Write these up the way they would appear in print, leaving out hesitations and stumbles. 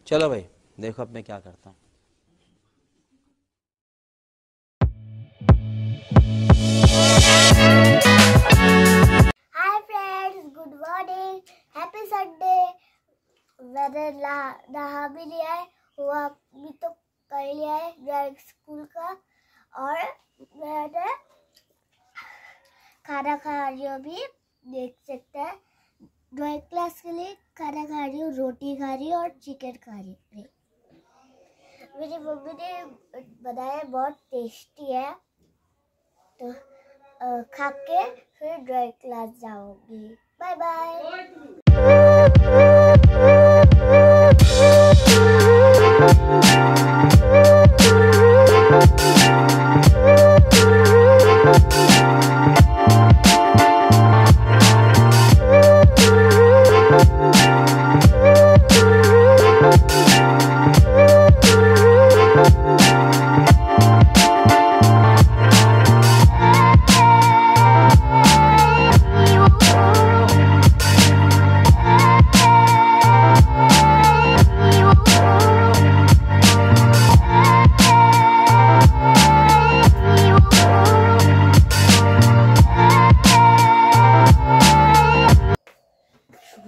चलो भाई देखो अब मैं क्या करता हूँ। Hi friends, good morning, happy Sunday. मैंने नहा भी लिया है, हुआ भी तो कर लिया है ड्राइंग स्कूल का, और मैंने खाना खा रही हूँ अभी, देख सकते हैं। ड्राइंग क्लास के लिए खाना खा रही हूँ, रोटी खा रही हूँ और चिकन खा रही हूँ। मेरी मम्मी ने बनाया, बहुत टेस्टी है, तो खा के फिर ड्राइंग क्लास जाऊंगी। Bye bye.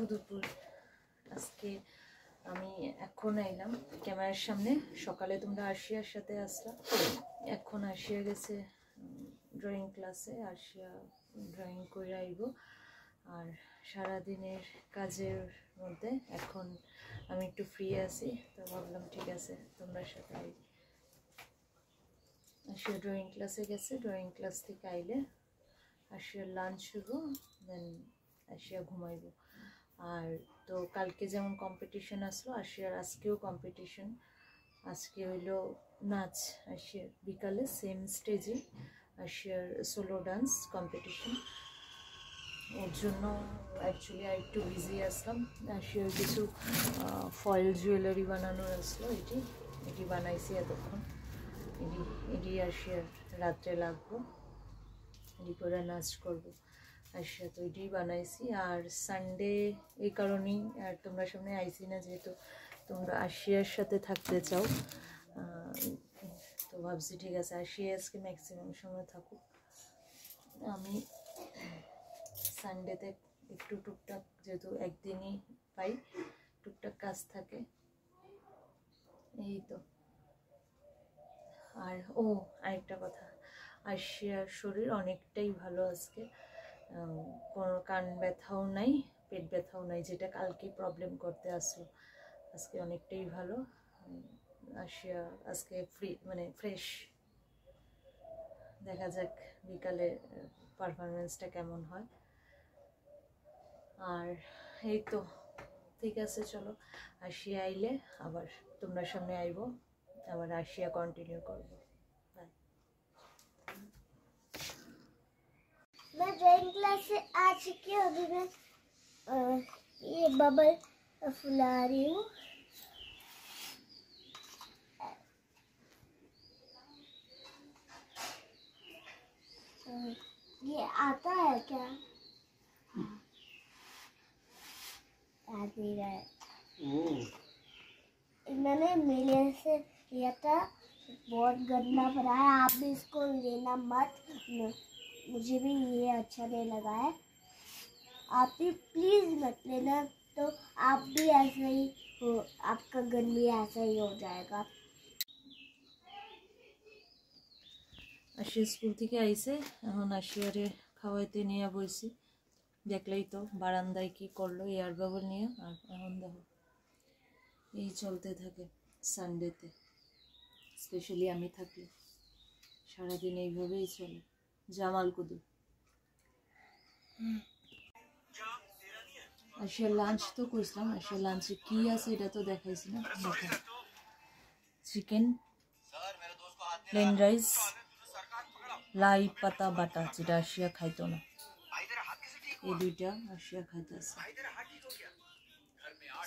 দুপুর আজকে আমি এখন এলাম ক্যামেরার সামনে। সকালে তোমরা আরশিয়ার সাথে আসলা, এখন আরশিয়া গেছে ড্রয়িং ক্লাসে। আরশিয়া ড্রয়িং করে আইব, আর সারাদিনের কাজের মধ্যে এখন আমি একটু ফ্রি আছি, তো ভাবলাম ঠিক আছে তোমরা সাথে আই। আরশিয়া ড্রয়িং ক্লাসে গেছে, ড্রয়িং ক্লাস থেকে আইলে আরশিয়ার লাঞ্চ হইব, দেন আরশিয়া ঘুমাইব। আর তো কালকে যেমন কম্পিটিশন আসলো, আরশিয়ার আজকেও কম্পিটিশন। আজকে হইলো নাচ, আরশিয়ার বিকালে সেম স্টেজে আরশিয়ার সোলো ডান্স কম্পিটিশন। ওর জন্য অ্যাকচুয়ালি আর একটু বিজি আসলাম। আরশিয়ার কিছু ফয়েল জুয়েলারি বানানোর আসলো, এটি বানাইছি এতক্ষণ। এটি আরশিয়ার রাত্রে লাগবো, এটি করে নাচ করবো। আরশিয়া তো এটাই বানাইছি। আর সানডে এই কারণেই আর তোমরা সামনে আইসি না, যেহেতু তোমরা আরশিয়ার সাথে থাকতে চাও, তো ভাবছি ঠিক আছে আরশিয়া আজকে ম্যাক্সিমাম সময় থাকুক। আমি সানডেতে একটু টুকটাক, যেহেতু একদিনই পাই, টুকটাক কাজ থাকে, এই তো। আর আরেকটা কথা, আরশিয়ার শরীর অনেকটাই ভালো আজকে, কোনো কান ব্যথাও নাই, পেট ব্যথাও নাই, যেটা কালকে প্রবলেম করতে আসলো। আজকে অনেকটাই ভালো। আরশিয়া আজকে ফ্রেশ। দেখা যাক বিকালে পারফরমেন্সটা কেমন হয়। আর এই তো ঠিক আছে, চলো আরশিয়া আইলে আবার তোমরা সামনে আইব, আবার আরশিয়া কন্টিনিউ করবো। मैं ड्राइंग क्लास से आ चुकी हूँ, अभी मैं ये बबल फुला रही हूँ। ये आता है क्या? याद नहीं रहा है। मैंने मेले से लिया था, बहुत गंदा भरा है, आप भी इसको लेना मत, मुझे भी ये अच्छा नहीं लगा है, आप भी प्लीज़ मत लेना, तो आप भी ऐसा ही हो, आपका गन भी ऐसा ही हो जाएगा। আরশিয়া স্কুল থেকে আইসে, এখন আরশিয়ারে খাওয়াইতে নিয়ে বইছি। দেখলেই তো বারান্দায় কি করলো এয়ার বাবল নিয়ে। আর এখন দেখো এই চলতে থাকে সানডেতে, স্পেশালি আমি থাকলে সারাদিন এইভাবেই চলে। জামাল কুদু আরশিয়ার লাঞ্চ তো কইছিলাম, আরশিয়ার লাঞ্চে কি আছে এটা তো দেখাইছি না। দেখো চিকেন, প্লেন রাইস, লাই পাতা বাটা, যেটা আরশিয়া খাইতো না, এই দুইটা আরশিয়া খাইতেছে।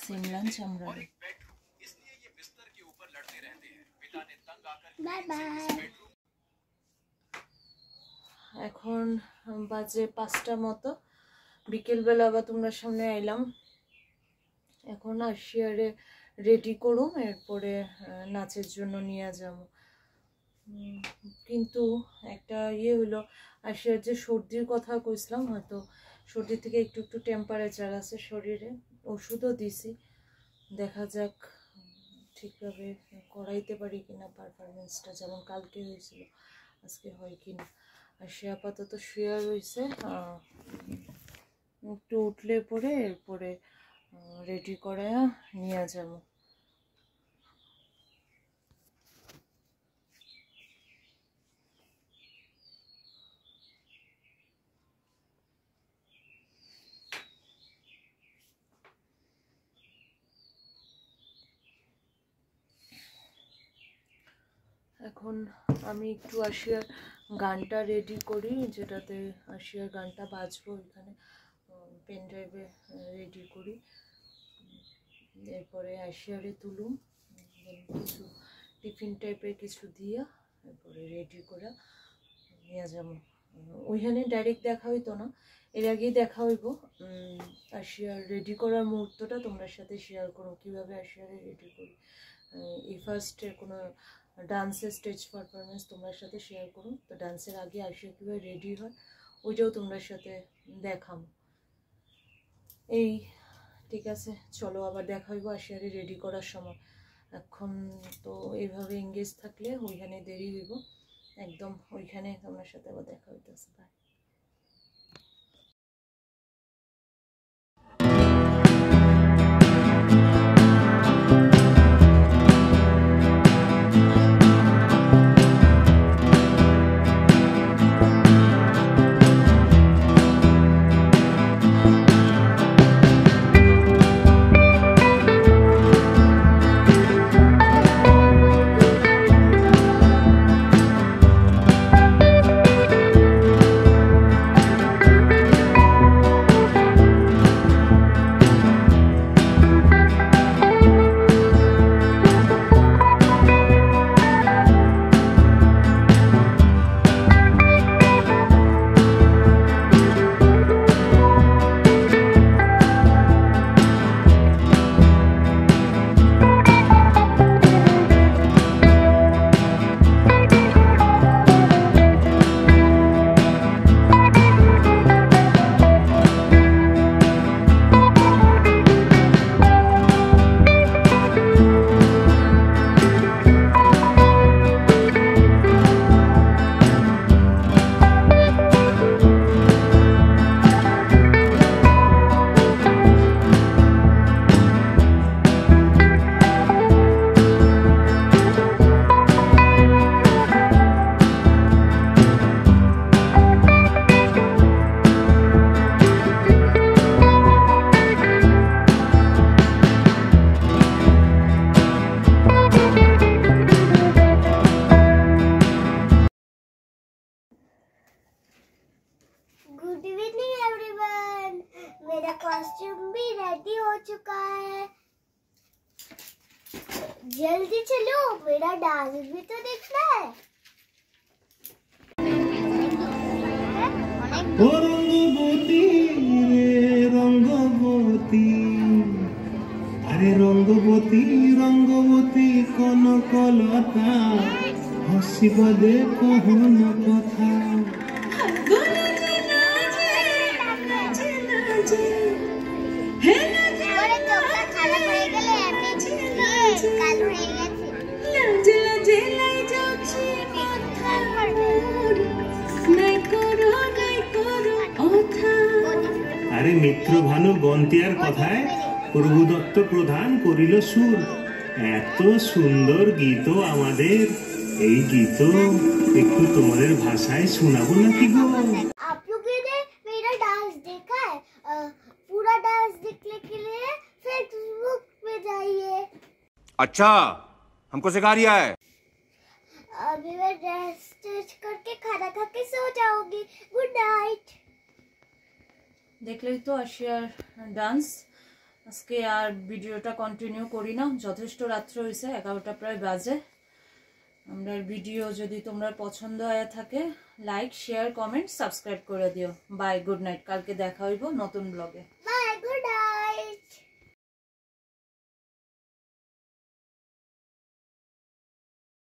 সেম লাঞ্চ আমরা। Bye bye. এখন বাজে 5টা মতো, বিকেলবেলা আবার তোমরা সামনে আইলাম। এখন আরশিয়ারে রেডি করুম, এরপরে নাচের জন্য নিয়ে যাব। কিন্তু একটা হইলো, আশিয়ার যে সর্দির কথা কইছিলাম, হয়তো সর্দি থেকে একটু একটু টেম্পারেচার আছে শরীরে, ওষুধও দিছি, দেখা যাক ঠিকভাবে করাইতে পারি কিনা পারফরমেন্সটা, যেমন কালকে হয়েছিল আজকে হয় কিনা। আর সে আপাতত শুয়ে রয়েছে, একটু উঠলে পরে এরপরে রেডি করায়া নিয়ে যাবো। এখন আমি একটু আশিয়ার গানটা রেডি করি, যেটাতে আশিয়ার গানটা বাজবো, এখানে পেন ড্রাইভে রেডি করি। এরপরে আশিয়ারে তুলুম, কিছু টিফিন টাইপের কিছু দিয়া এরপরে রেডি করে নিয়ে যাবো। ওইখানে ডাইরেক্ট দেখা হইতো না, এর আগেই দেখা হইব। আশিয়ার রেডি করার মুহূর্তটা তোমার সাথে শেয়ার করো, কীভাবে আশিয়ারে রেডি করি। এই ফার্স্টের কোনো ডান্সের স্টেজ পারফরমেন্স তোমার সাথে শেয়ার করুন, তো ডান্সের আগে আশিয়া কীভাবে রেডি হয় ওইটাও তোমার সাথে দেখাম। এই ঠিক আছে, চলো আবার দেখা হইব আশিয়ারে রেডি করার সময়। এখন তো এইভাবে এঙ্গেজ থাকলে ওইখানে দেরি হইব, একদম ওইখানে তোমার সাথে আবার দেখা হইতেছে। বাই। गुड इवनिंग एवरीवन, मेरा कॉस्ट्यूम भी रेडी हो चुका है। जल्दी चलो, मेरा डांस भी तो देखना है। रंगवती रे रंगवती, अरे रंगवती रंगवती कनकलता, हसिब दे कहन कथा। আরে মিত্র ভানু বন্তিয়ার কথায় প্রভুদত্ত প্রধান করিল সুর। এত সুন্দর গীত আমাদের, এই গীত একটু তোমাদের ভাষায় শোনাবো নাকি গো? आप लोगों ने मेरा डांस देखा है? पूरा डांस देखने के लिए फेसबुक पे जाइए। अच्छा, हमको सिखा रिया है। अभी मैं ड्रेस चेंज करके खाना खा के सो जाऊंगी। Good night. দেখলেই তো আশিয়ার ডান্স। আজকে আর ভিডিওটা কন্টিনিউ করি না, যথেষ্ট রাত্র হয়েছে, 11টা প্রায় বাজে। আমরা ভিডিও যদি তোমরা পছন্দ হয়ে থাকে লাইক শেয়ার কমেন্ট সাবস্ক্রাইব করে দিও। Bye, good night. কালকে দেখা হইব নতুন ব্লগে।